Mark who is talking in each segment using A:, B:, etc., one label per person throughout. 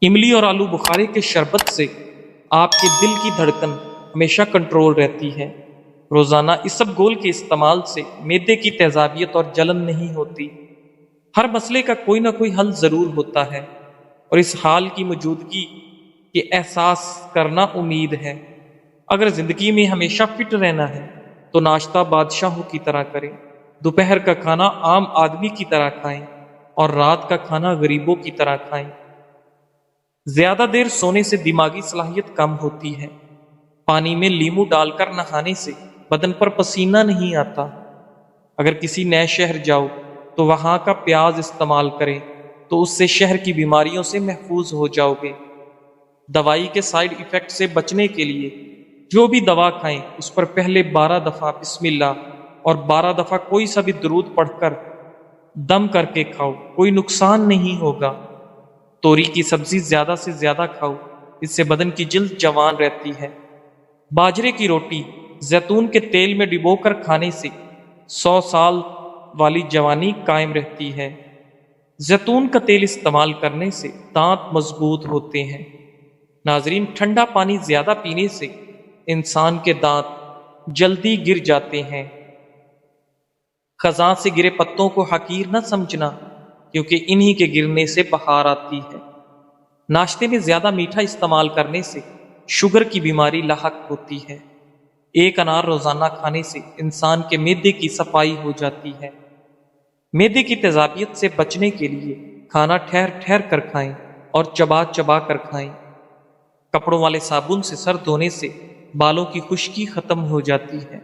A: املی اور آلو بخارے کے شربت سے آپ کے دل کی دھڑکن ہمیشہ کنٹرول رہتی ہے۔ روزانہ اسب گول کے استعمال سے معدے کی تیزابیت اور جلن نہیں ہوتی۔ ہر مسئلے کا کوئی نہ کوئی حل ضرور ہوتا ہے، اور اس حال کی موجودگی کے احساس کرنا امید ہے۔ اگر زندگی میں ہمیشہ فٹ رہنا ہے تو ناشتہ بادشاہوں کی طرح کریں، دوپہر کا کھانا عام آدمی کی طرح کھائیں، اور رات کا کھانا غریبوں کی طرح کھائیں۔ زیادہ دیر سونے سے دماغی صلاحیت کم ہوتی ہے۔ پانی میں لیمو ڈال کر نہانے سے بدن پر پسینہ نہیں آتا۔ اگر کسی نئے شہر جاؤ تو وہاں کا پیاز استعمال کریں تو اس سے شہر کی بیماریوں سے محفوظ ہو جاؤ گے۔ دوائی کے سائیڈ ایفیکٹ سے بچنے کے لیے جو بھی دوا کھائیں اس پر پہلے 12 دفعہ بسم اللہ اور 12 دفعہ کوئی سا بھی درود پڑھ کر دم کر کے کھاؤ، کوئی نقصان نہیں ہوگا۔ توری کی سبزی زیادہ سے زیادہ کھاؤ، اس سے بدن کی جلد جوان رہتی ہے۔ باجرے کی روٹی زیتون کے تیل میں ڈبو کر کھانے سے 100 سال والی جوانی قائم رہتی ہے۔ زیتون کا تیل استعمال کرنے سے دانت مضبوط ہوتے ہیں۔ ناظرین، ٹھنڈا پانی زیادہ پینے سے انسان کے دانت جلدی گر جاتے ہیں۔ خزاں سے گرے پتوں کو حقیر نہ سمجھنا، کیونکہ انہی کے گرنے سے بہار آتی ہے۔ ناشتے میں زیادہ میٹھا استعمال کرنے سے شوگر کی بیماری لاحق ہوتی ہے۔ ایک انار روزانہ کھانے سے انسان کے معدے کی صفائی ہو جاتی ہے۔ معدے کی تیزابیت سے بچنے کے لیے کھانا ٹھہر ٹھہر کر کھائیں اور چبا چبا کر کھائیں۔ کپڑوں والے صابن سے سر دھونے سے بالوں کی خشکی ختم ہو جاتی ہے۔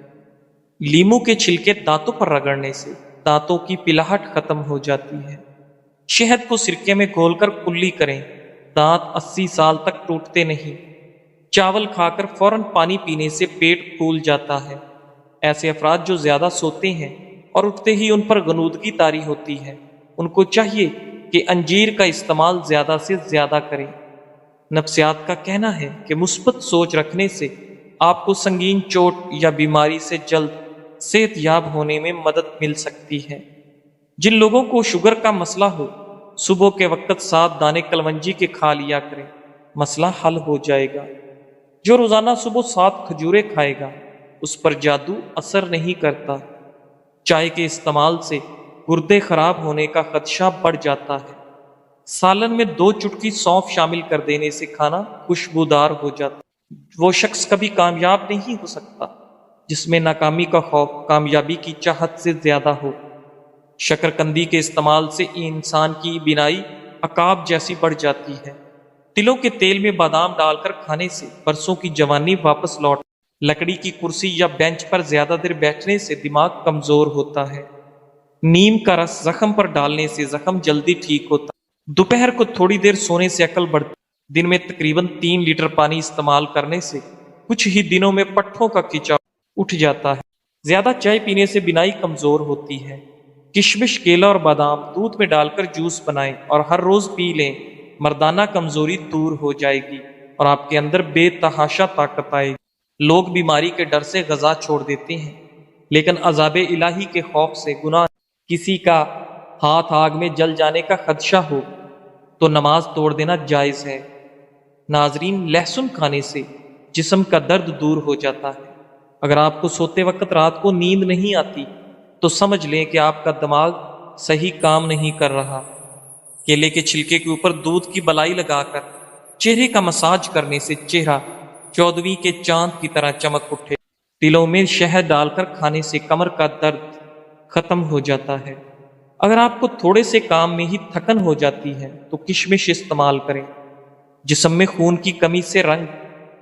A: لیمو کے چھلکے دانتوں پر رگڑنے سے دانتوں کی پلاہٹ ختم ہو جاتی ہے۔ شہد کو سرکے میں گھول کر کلی کریں، دانت 80 سال تک ٹوٹتے نہیں۔ چاول کھا کر فوراً پانی پینے سے پیٹ پھول جاتا ہے۔ ایسے افراد جو زیادہ سوتے ہیں اور اٹھتے ہی ان پر غنودگی طاری ہوتی ہے، ان کو چاہیے کہ انجیر کا استعمال زیادہ سے زیادہ کریں۔ نفسیات کا کہنا ہے کہ مثبت سوچ رکھنے سے آپ کو سنگین چوٹ یا بیماری سے جلد صحت یاب ہونے میں مدد مل سکتی ہے۔ جن لوگوں کو شوگر کا مسئلہ ہو، صبح کے وقت 7 دانے کلونجی کے کھا لیا کریں، مسئلہ حل ہو جائے گا۔ جو روزانہ صبح 7 کھجوریں کھائے گا اس پر جادو اثر نہیں کرتا۔ چائے کے استعمال سے گردے خراب ہونے کا خدشہ بڑھ جاتا ہے۔ سالن میں 2 چٹکی سونف شامل کر دینے سے کھانا خوشبودار ہو جاتا ہے۔ وہ شخص کبھی کامیاب نہیں ہو سکتا جس میں ناکامی کا خوف کامیابی کی چاہت سے زیادہ ہو۔ شکرکندی کے استعمال سے انسان کی بینائی عقاب جیسی بڑھ جاتی ہے۔ تلوں کے تیل میں بادام ڈال کر کھانے سے برسوں کی جوانی واپس لوٹ۔ لکڑی کی کرسی یا بینچ پر زیادہ دیر بیٹھنے سے دماغ کمزور ہوتا ہے۔ نیم کا رس زخم پر ڈالنے سے زخم جلدی ٹھیک ہوتا ہے۔ دوپہر کو تھوڑی دیر سونے سے عقل بڑھتی۔ دن میں تقریباً 3 لیٹر پانی استعمال کرنے سے کچھ ہی دنوں میں پٹھوں کا کھچاؤ اٹھ جاتا ہے۔ زیادہ چائے پینے سے بینائی کمزور ہوتی ہے۔ کشمش، کیلا اور بادام دودھ میں ڈال کر جوس بنائیں اور ہر روز پی لیں۔ مردانہ کمزوری دور ہو جائے گی اور آپ کے اندر بے تحاشا طاقت آئے گی۔ لوگ بیماری کے ڈر سے غذا چھوڑ دیتے ہیں، لیکن عذاب الہی کے خوف سے گناہ کسی کا ہاتھ آگ میں جل جانے کا خدشہ ہو تو نماز توڑ دینا جائز ہے۔ ناظرین، لہسن کھانے سے جسم کا درد دور ہو جاتا ہے۔ اگر آپ کو سوتے وقت رات کو نیند نہیں آتی تو سمجھ لیں کہ آپ کا دماغ صحیح کام نہیں کر رہا۔ کیلے کے چھلکے کے اوپر دودھ کی بلائی لگا کر چہرے کا مساج کرنے سے چہرہ 14ویں کے چاند کی طرح چمک اٹھے۔ تلوں میں شہد ڈال کر کھانے سے کمر کا درد ختم ہو جاتا ہے۔ اگر آپ کو تھوڑے سے کام میں ہی تھکن ہو جاتی ہے تو کشمش استعمال کریں۔ جسم میں خون کی کمی سے رنگ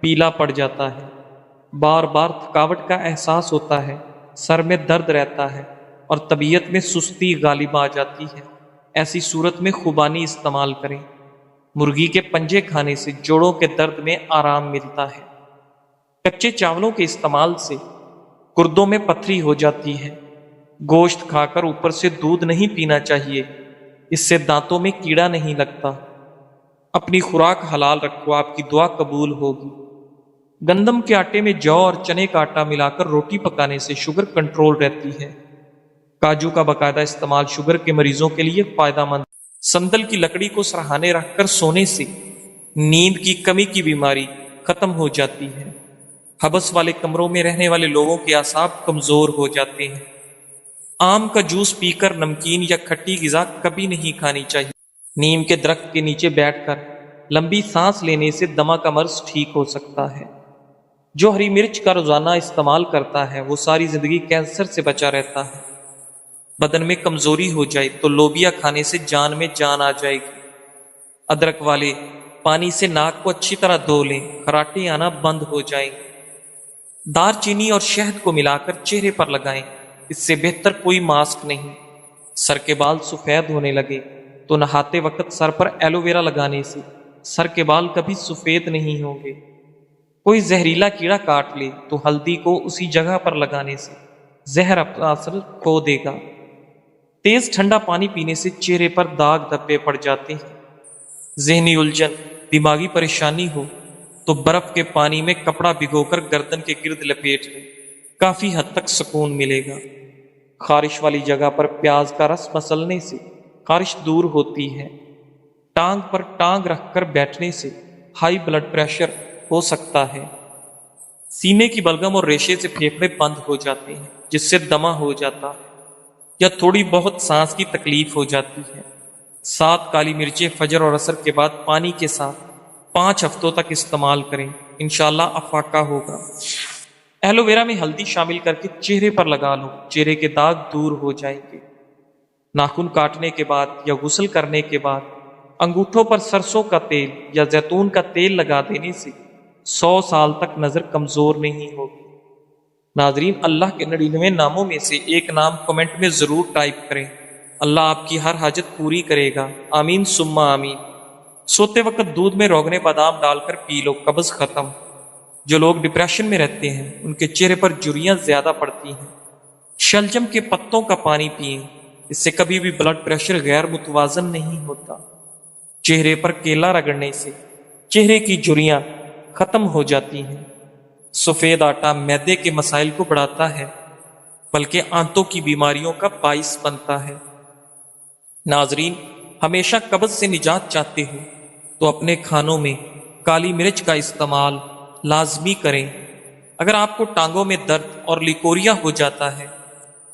A: پیلا پڑ جاتا ہے، بار بار تھکاوٹ کا احساس ہوتا ہے، سر میں درد رہتا ہے اور طبیعت میں سستی غالب آ جاتی ہے۔ ایسی صورت میں خوبانی استعمال کریں۔ مرغی کے پنجے کھانے سے جوڑوں کے درد میں آرام ملتا ہے۔ کچے چاولوں کے استعمال سے گردوں میں پتھری ہو جاتی ہے۔ گوشت کھا کر اوپر سے دودھ نہیں پینا چاہیے، اس سے دانتوں میں کیڑا نہیں لگتا۔ اپنی خوراک حلال رکھو، آپ کی دعا قبول ہوگی۔ گندم کے آٹے میں جو اور چنے کا آٹا ملا کر روٹی پکانے سے شوگر کنٹرول رہتی ہے۔ کاجو کا باقاعدہ استعمال شوگر کے مریضوں کے لیے فائدہ مند۔ سندل کی لکڑی کو سرہانے رکھ کر سونے سے نیند کی کمی کی بیماری ختم ہو جاتی ہے۔ حبس والے کمروں میں رہنے والے لوگوں کے اعصاب کمزور ہو جاتے ہیں۔ آم کا جوس پی کر نمکین یا کھٹی غذا کبھی نہیں کھانی چاہیے۔ نیم کے درخت کے نیچے بیٹھ کر لمبی سانس لینے سے دمہ کا مرض ٹھیک ہو سکتا ہے۔ جو ہری مرچ کا روزانہ استعمال کرتا ہے وہ ساری زندگی کینسر سے بچا رہتا ہے۔ بدن میں کمزوری ہو جائے تو لوبیا کھانے سے جان میں جان آ جائے گی۔ ادرک والے پانی سے ناک کو اچھی طرح دھو لیں، خراٹے آنا بند ہو جائیں۔ دار چینی اور شہد کو ملا کر چہرے پر لگائیں، اس سے بہتر کوئی ماسک نہیں۔ سر کے بال سفید ہونے لگے تو نہاتے وقت سر پر ایلو ویرا لگانے سے سر کے بال کبھی سفید نہیں ہوں گے۔ کوئی زہریلا کیڑا کاٹ لے تو ہلدی کو اسی جگہ پر لگانے سے زہر اپنا اثر کھو دے گا۔ تیز ٹھنڈا پانی پینے سے چہرے پر داغ دھبے پڑ جاتے ہیں۔ ذہنی الجھن، دماغی پریشانی ہو تو برف کے پانی میں کپڑا بھگو کر گردن کے گرد لپیٹ لیں، کافی حد تک سکون ملے گا۔ خارش والی جگہ پر پیاز کا رس مسلنے سے خارش دور ہوتی ہے۔ ٹانگ پر ٹانگ رکھ کر بیٹھنے سے ہائی بلڈ پریشر ہو سکتا ہے۔ سینے کی بلغم اور ریشے سے پھیپھڑے بند ہو جاتے ہیں جس سے دمہ ہو جاتا ہے یا تھوڑی بہت سانس کی تکلیف ہو جاتی ہے۔ 7 کالی مرچیں فجر اور عصر کے بعد پانی کے ساتھ 5 ہفتوں تک استعمال کریں، انشاءاللہ افاقہ ہوگا۔ ایلو ویرا میں ہلدی شامل کر کے چہرے پر لگا لو، چہرے کے داغ دور ہو جائیں گے۔ ناخن کاٹنے کے بعد یا غسل کرنے کے بعد انگوٹھوں پر سرسوں کا تیل یا زیتون کا تیل لگا دینے سے 100 سال تک نظر کمزور نہیں ہوگی۔ ناظرین، اللہ کے 99 ناموں میں سے ایک نام کمنٹ میں ضرور ٹائپ کریں، اللہ آپ کی ہر حاجت پوری کرے گا، آمین ثم آمین۔ سوتے وقت دودھ میں روغن بادام ڈال کر پی لو، قبض ختم۔ جو لوگ ڈپریشن میں رہتے ہیں ان کے چہرے پر جھریاں زیادہ پڑتی ہیں۔ شلجم کے پتوں کا پانی پئیں، اس سے کبھی بھی بلڈ پریشر غیر متوازن نہیں ہوتا۔ چہرے پر کیلا رگڑنے سے چہرے کی جھریاں ختم ہو جاتی ہیں۔ سفید آٹا معدے کے مسائل کو بڑھاتا ہے بلکہ آنتوں کی بیماریوں کا باعث بنتا ہے۔ ناظرین، ہمیشہ قبض سے نجات چاہتے ہو تو اپنے کھانوں میں کالی مرچ کا استعمال لازمی کریں۔ اگر آپ کو ٹانگوں میں درد اور لیکوریا ہو جاتا ہے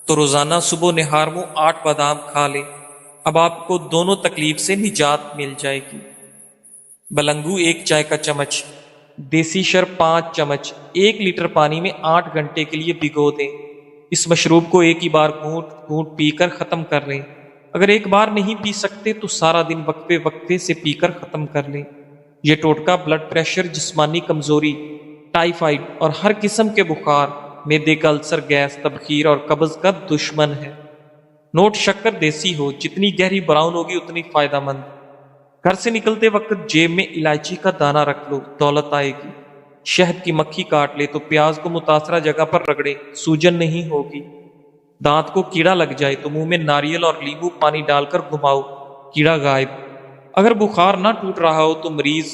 A: تو روزانہ صبح نہار میں 8 بادام کھا لیں، اب آپ کو دونوں تکلیف سے نجات مل جائے گی۔ بلنگو 1 چائے کا چمچ، دیسی شرب 5 چمچ 1 لیٹر پانی میں 8 گھنٹے کے لیے بھگو دیں۔ اس مشروب کو ایک ہی بار گھونٹ گھونٹ پی کر ختم کر لیں۔ اگر ایک بار نہیں پی سکتے تو سارا دن وقفے وقفے سے پی کر ختم کر لیں۔ یہ ٹوٹکا بلڈ پریشر، جسمانی کمزوری، ٹائیفائیڈ اور ہر قسم کے بخار، معدے کا السر، گیس، تبخیر اور قبض کا دشمن ہے۔ نوٹ شکر دیسی ہو، جتنی گہری براؤن ہوگی اتنی فائدہ مند۔ گھر سے نکلتے وقت جیب میں الائچی کا دانہ رکھ لو، دولت آئے گی۔ شہد کی مکھی کاٹ لے تو پیاز کو متاثرہ جگہ پر رگڑے، سوجن نہیں ہوگی۔ دانت کو کیڑا لگ جائے تو منہ میں ناریل اور لیمو پانی ڈال کر گھماؤ، کیڑا غائب۔ اگر بخار نہ ٹوٹ رہا ہو تو مریض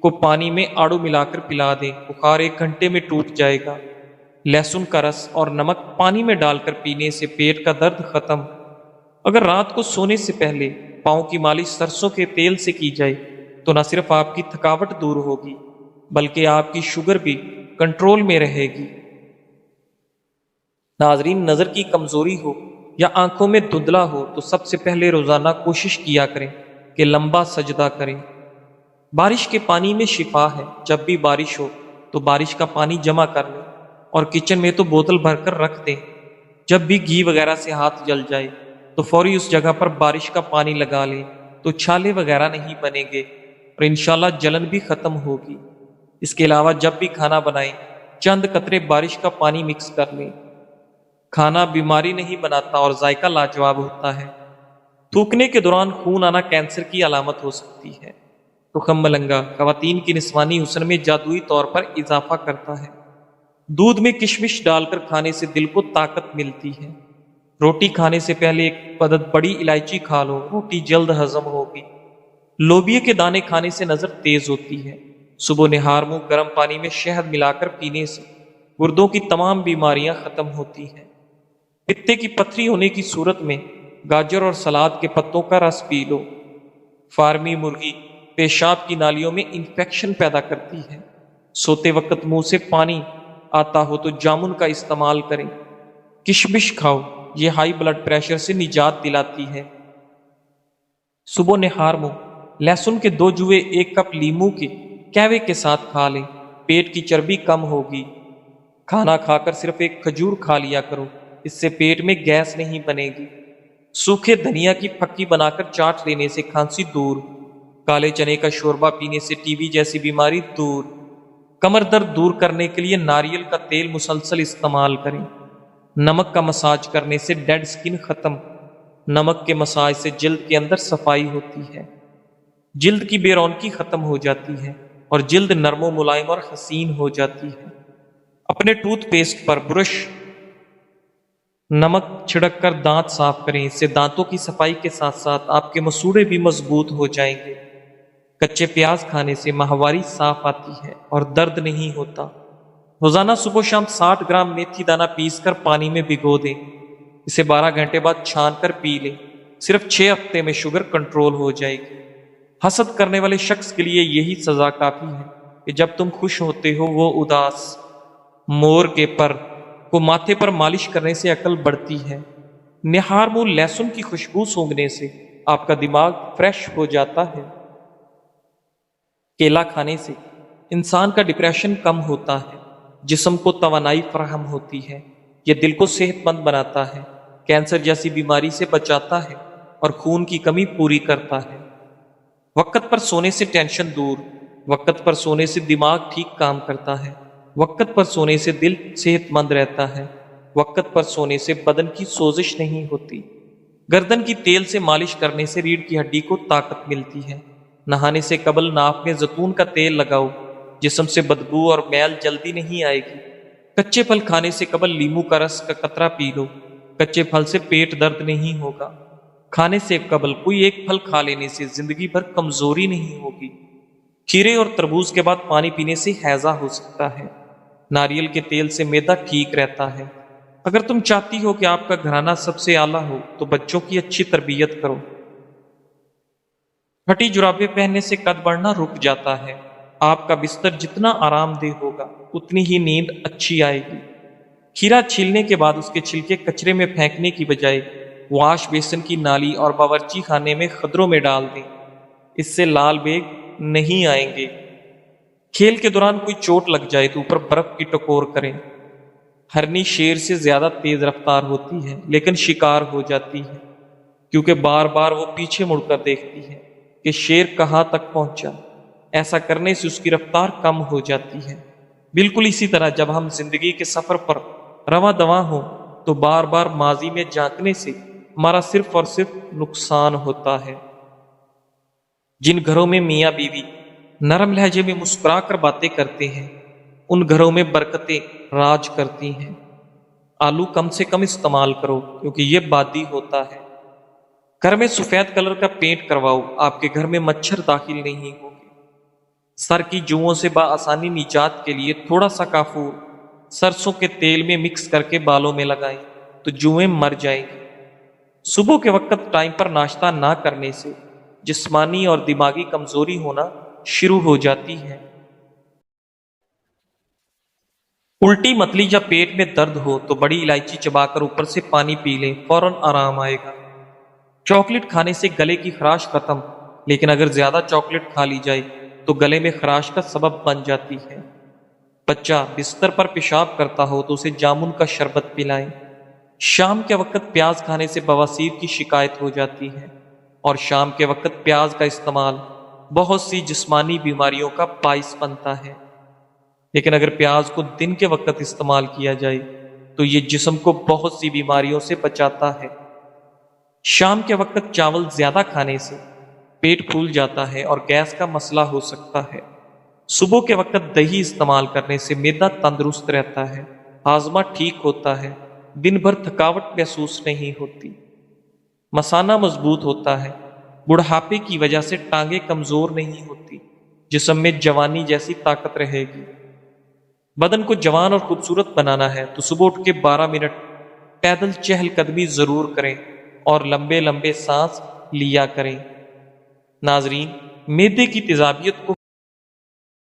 A: کو پانی میں آڑو ملا کر پلا دیں، بخار 1 گھنٹے میں ٹوٹ جائے گا۔ لہسن کا رس اور نمک پانی میں ڈال کر پینے سے پیٹ کا درد ختم۔ اگر رات کو سونے سے پہلے پاؤں کی مالش سرسوں کے تیل سے کی جائے تو نہ صرف آپ کی تھکاوٹ دور ہوگی بلکہ آپ کی شوگر بھی کنٹرول میں رہے گی۔ ناظرین، نظر کی کمزوری ہو یا آنکھوں میں دھندلا ہو تو سب سے پہلے روزانہ کوشش کیا کریں کہ لمبا سجدہ کریں۔ بارش کے پانی میں شفا ہے، جب بھی بارش ہو تو بارش کا پانی جمع کر لیں اور کچن میں تو بوتل بھر کر رکھ دیں۔ جب بھی گھی وغیرہ سے ہاتھ جل جائے تو فوری اس جگہ پر بارش کا پانی لگا لیں تو چھالے وغیرہ نہیں بنیں گے اور انشاءاللہ جلن بھی ختم ہوگی۔ اس کے علاوہ جب بھی کھانا بنائیں چند قطرے بارش کا پانی مکس کر لیں۔ کھانا بیماری نہیں بناتا اور ذائقہ لاجواب ہوتا ہے۔ تھوکنے کے دوران خون آنا کینسر کی علامت ہو سکتی ہے۔ تخم ملنگا خواتین کی نسوانی حسن میں جادوئی طور پر اضافہ کرتا ہے۔ دودھ میں کشمش ڈال کر کھانے سے دل کو طاقت ملتی ہے۔ روٹی کھانے سے پہلے 1 عدد بڑی الائچی کھا لو، روٹی جلد ہضم ہوگی۔ لوبیا کے دانے کھانے سے نظر تیز ہوتی ہے۔ صبح نہار منہ گرم پانی میں شہد ملا کر پینے سے گردوں کی تمام بیماریاں ختم ہوتی ہیں۔ پتے کی پتھری ہونے کی صورت میں گاجر اور سلاد کے پتوں کا رس پی لو۔ فارمی مرغی پیشاب کی نالیوں میں انفیکشن پیدا کرتی ہے۔ سوتے وقت منہ سے پانی آتا ہو تو جامن کا استعمال کریں۔ کشمش کھاؤ، یہ ہائی بلڈ پریشر سے نجات دلاتی ہے۔ صبح نہار منہ لہسن کے 2 جوے 1 کپ لیموں کے کہوے کے ساتھ کھا لیں، پیٹ کی چربی کم ہوگی۔ کھانا کھا کر صرف 1 کھجور کھا لیا کرو، اس سے پیٹ میں گیس نہیں بنے گی۔ سوکھے دھنیا کی پھکی بنا کر چاٹ لینے سے کھانسی دور۔ کالے چنے کا شوربہ پینے سے ٹی بی جیسی بیماری دور۔ کمر درد دور کرنے کے لیے ناریل کا تیل مسلسل استعمال کریں۔ نمک کا مساج کرنے سے ڈیڈ سکن ختم۔ نمک کے مساج سے جلد کے اندر صفائی ہوتی ہے، جلد کی بے رونقی ختم ہو جاتی ہے اور جلد نرم و ملائم اور حسین ہو جاتی ہے۔ اپنے ٹوتھ پیسٹ پر برش نمک چھڑک کر دانت صاف کریں، اس سے دانتوں کی صفائی کے ساتھ ساتھ آپ کے مسوڑے بھی مضبوط ہو جائیں گے۔ کچے پیاز کھانے سے ماہواری صاف آتی ہے اور درد نہیں ہوتا۔ روزانہ صبح و شام 60 گرام میتھی دانہ پیس کر پانی میں بھگو دیں، اسے 12 گھنٹے بعد چھان کر پی لیں۔ صرف 6 ہفتے میں شوگر کنٹرول ہو جائے گی۔ حسد کرنے والے شخص کے لیے یہی سزا کافی ہے کہ جب تم خوش ہوتے ہو وہ اداس۔ مور کے پر کو ماتھے پر مالش کرنے سے عقل بڑھتی ہے۔ نہار منہ لہسن کی خوشبو سونگھنے سے آپ کا دماغ فریش ہو جاتا ہے۔ کیلا کھانے سے انسان کا ڈپریشن کم ہوتا ہے، جسم کو توانائی فراہم ہوتی ہے، یہ دل کو صحت مند بناتا ہے، کینسر جیسی بیماری سے بچاتا ہے اور خون کی کمی پوری کرتا ہے۔ وقت پر سونے سے ٹینشن دور، وقت پر سونے سے دماغ ٹھیک کام کرتا ہے، وقت پر سونے سے دل صحت مند رہتا ہے، وقت پر سونے سے بدن کی سوزش نہیں ہوتی۔ گردن کی تیل سے مالش کرنے سے ریڑھ کی ہڈی کو طاقت ملتی ہے۔ نہانے سے قبل ناک میں زیتون کا تیل لگاؤ، جسم سے بدبو اور میل جلدی نہیں آئے گی۔ کچے پھل کھانے سے قبل لیموں کا رس کا قطرہ پی لو، کچے پھل سے پیٹ درد نہیں ہوگا۔ کھانے سے قبل کوئی ایک پھل کھا لینے سے زندگی بھر کمزوری نہیں ہوگی۔ کھیرے اور تربوز کے بعد پانی پینے سے ہیضہ ہو سکتا ہے۔ ناریل کے تیل سے معدہ ٹھیک رہتا ہے۔ اگر تم چاہتی ہو کہ آپ کا گھرانہ سب سے اعلیٰ ہو تو بچوں کی اچھی تربیت کرو۔ پھٹی جرابیں پہننے سے قد بڑھنا رک جاتا ہے۔ آپ کا بستر جتنا آرام دہ ہوگا اتنی ہی نیند اچھی آئے گی۔ کھیرا چھیلنے کے بعد اس کے چھلکے کچرے میں پھینکنے کی بجائے واش بیسن کی نالی اور باورچی خانے میں خدروں میں ڈال دیں، اس سے لال بیگ نہیں آئیں گے۔ کھیل کے دوران کوئی چوٹ لگ جائے تو اوپر برف کی ٹکور کریں۔ ہرنی شیر سے زیادہ تیز رفتار ہوتی ہے لیکن شکار ہو جاتی ہے، کیونکہ بار بار وہ پیچھے مڑ کر دیکھتی ہے کہ شیر کہاں تک پہنچا۔ ایسا کرنے سے اس کی رفتار کم ہو جاتی ہے۔ بالکل اسی طرح جب ہم زندگی کے سفر پر رواں دواں ہوں تو بار بار ماضی میں جھانکنے سے ہمارا صرف اور صرف نقصان ہوتا ہے۔ جن گھروں میں میاں بیوی نرم لہجے میں مسکرا کر باتیں کرتے ہیں ان گھروں میں برکتیں راج کرتی ہیں۔ آلو کم سے کم استعمال کرو کیونکہ یہ بادی ہوتا ہے۔ گھر میں سفید کلر کا پینٹ کرواؤ، آپ کے گھر میں مچھر داخل نہیں ہوں گے۔ سر کی جوؤں سے بآسانی نجات کے لیے تھوڑا سا کافور سرسوں کے تیل میں مکس کر کے بالوں میں لگائیں تو جوئیں مر جائیں گی۔ صبح کے وقت ٹائم پر ناشتہ نہ کرنے سے جسمانی اور دماغی کمزوری ہونا شروع ہو جاتی ہے۔ الٹی متلی یا پیٹ میں درد ہو تو بڑی الائچی چبا کر اوپر سے پانی پی لیں، فوراً آرام آئے گا۔ چاکلیٹ کھانے سے گلے کی خراش ختم، لیکن اگر زیادہ چاکلیٹ کھا لی جائے تو گلے میں خراش کا سبب بن جاتی ہے۔ بچہ بستر پر پیشاب کرتا ہو تو اسے جامن کا شربت پلائیں۔ شام کے وقت پیاز کھانے سے بواسیر کی شکایت ہو جاتی ہے اور شام کے وقت پیاز کا استعمال بہت سی جسمانی بیماریوں کا باعث بنتا ہے، لیکن اگر پیاز کو دن کے وقت استعمال کیا جائے تو یہ جسم کو بہت سی بیماریوں سے بچاتا ہے۔ شام کے وقت چاول زیادہ کھانے سے پیٹ پھول جاتا ہے اور گیس کا مسئلہ ہو سکتا ہے۔ صبح کے وقت دہی استعمال کرنے سے معدہ تندرست رہتا ہے، ہاضمہ ٹھیک ہوتا ہے، دن بھر تھکاوٹ محسوس نہیں ہوتی، مثانہ مضبوط ہوتا ہے، بڑھاپے کی وجہ سے ٹانگیں کمزور نہیں ہوتی، جسم میں جوانی جیسی طاقت رہے گی۔ بدن کو جوان اور خوبصورت بنانا ہے تو صبح اٹھ کے 12 منٹ پیدل چہل قدمی ضرور کریں اور لمبے لمبے سانس لیا کریں۔ ناظرین، میدے کی تیزابیت کو